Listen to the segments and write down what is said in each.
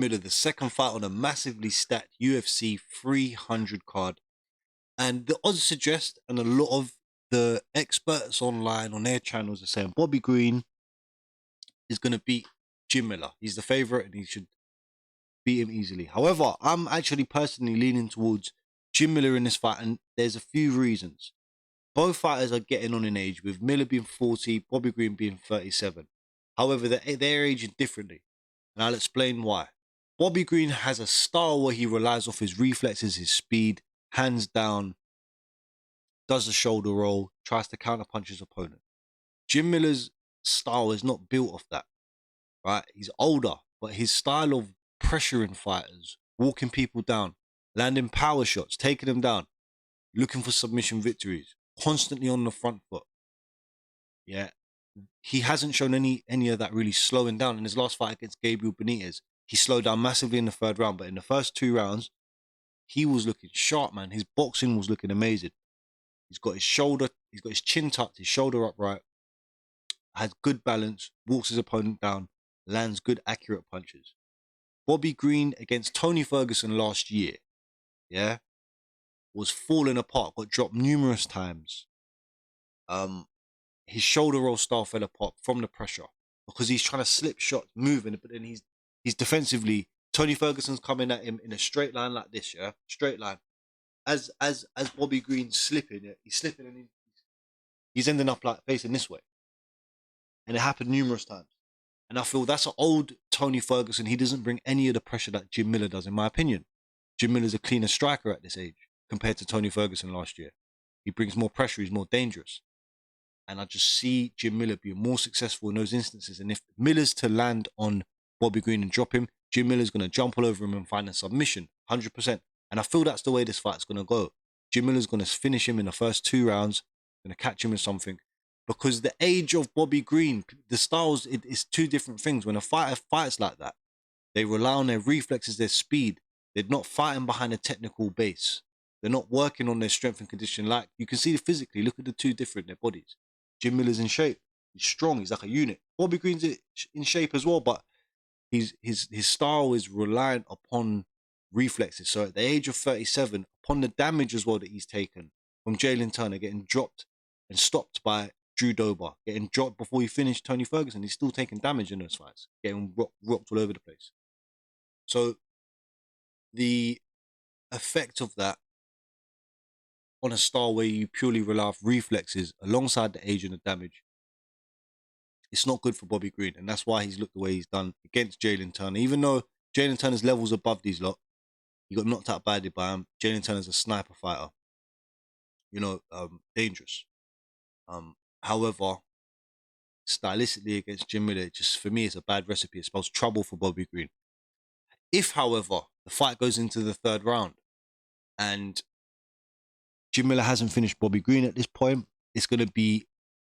Miller, the second fight on a massively stacked UFC 300 card. And the odds suggest, and a lot of the experts online on their channels are saying, Bobby Green is going to beat Jim Miller. He's the favorite and he should beat him easily. However, I'm actually personally leaning towards Jim Miller in this fight, and there's a few reasons. Both fighters are getting on in age, with Miller being 40, Bobby Green being 37. However, they're aging differently, and I'll explain why. Bobby Green has a style where he relies off his reflexes, his speed, hands down, does the shoulder roll, tries to counterpunch his opponent. Jim Miller's style is not built off that, right? He's older, but his style of pressuring fighters, walking people down, landing power shots, taking them down, looking for submission victories, constantly on the front foot. Yeah. He hasn't shown any of that really slowing down. In his last fight against Gabriel Benitez, he slowed down massively in the third round, but in the first 2 rounds, he was looking sharp, man. His boxing was looking amazing. He's got his chin tucked, his shoulder upright, has good balance, walks his opponent down, lands good, accurate punches. Bobby Green against Tony Ferguson last year, yeah, was falling apart, got dropped numerous times. His shoulder roll style fell apart from the pressure because he's trying to slip shots, moving, but then he's defensively. Tony Ferguson's coming at him in a straight line like this, yeah, straight line. As Bobby Green's slipping, yeah, he's slipping and he's ending up like facing this way, and it happened numerous times. And I feel that's an old Tony Ferguson. He doesn't bring any of the pressure that Jim Miller does, in my opinion. Jim Miller's a cleaner striker at this age compared to Tony Ferguson last year. He brings more pressure. He's more dangerous. And I just see Jim Miller being more successful in those instances. And if Miller's to land on Bobby Green and drop him, Jim Miller's going to jump all over him and find a submission, 100%. And I feel that's the way this fight's going to go. Jim Miller's going to finish him in the first 2 rounds, going to catch him with something. Because the age of Bobby Green, the styles, it's two different things. When a fighter fights like that, they rely on their reflexes, their speed. They're not fighting behind a technical base. They're not working on their strength and condition. Like you can see physically, look at the two different, their bodies. Jim Miller's in shape. He's strong. He's like a unit. Bobby Green's in shape as well, but his style is reliant upon reflexes. So at the age of 37, upon the damage as well that he's taken from Jalen Turner, getting dropped and stopped by Drew Dober, getting dropped before he finished Tony Ferguson, he's still taking damage in those fights, getting rocked all over the place. So the effect of that on a style where you purely rely off reflexes alongside the age and the damage, it's not good for Bobby Green. And that's why he's looked the way he's done against Jalen Turner. Even though Jalen Turner's levels above these lot, he got knocked out badly by him. Jalen Turner's a sniper fighter. Dangerous. However, stylistically against Jim Miller, just for me, it's a bad recipe. It spells trouble for Bobby Green. If, however, the fight goes into the third round and Jim Miller hasn't finished Bobby Green at this point, it's going to be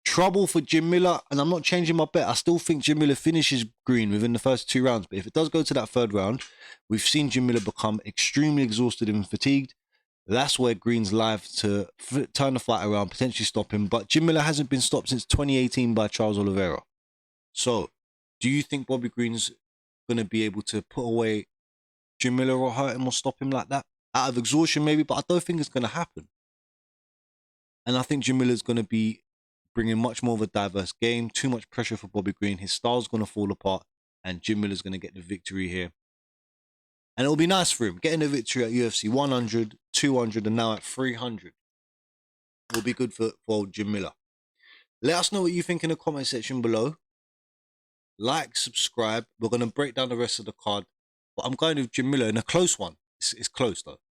trouble for Jim Miller. And I'm not changing my bet. I still think Jim Miller finishes Green within the first 2 rounds. But if it does go to that third round, we've seen Jim Miller become extremely exhausted and fatigued. That's where Green's live to turn the fight around, potentially stop him. But Jim Miller hasn't been stopped since 2018 by Charles Oliveira. So, do you think Bobby Green's going to be able to put away Jim Miller or hurt him or stop him like that? Out of exhaustion, maybe, but I don't think it's going to happen. And I think Jim Miller's going to be bringing much more of a diverse game. Too much pressure for Bobby Green. His style's going to fall apart, and Jim Miller's going to get the victory here. And it'll be nice for him. Getting a victory at UFC 100, 200, and now at 300 will be good for old Jim Miller. Let us know what you think in the comment section below. Like, subscribe. We're going to break down the rest of the card. But I'm going with Jim Miller in a close one. It's close, though.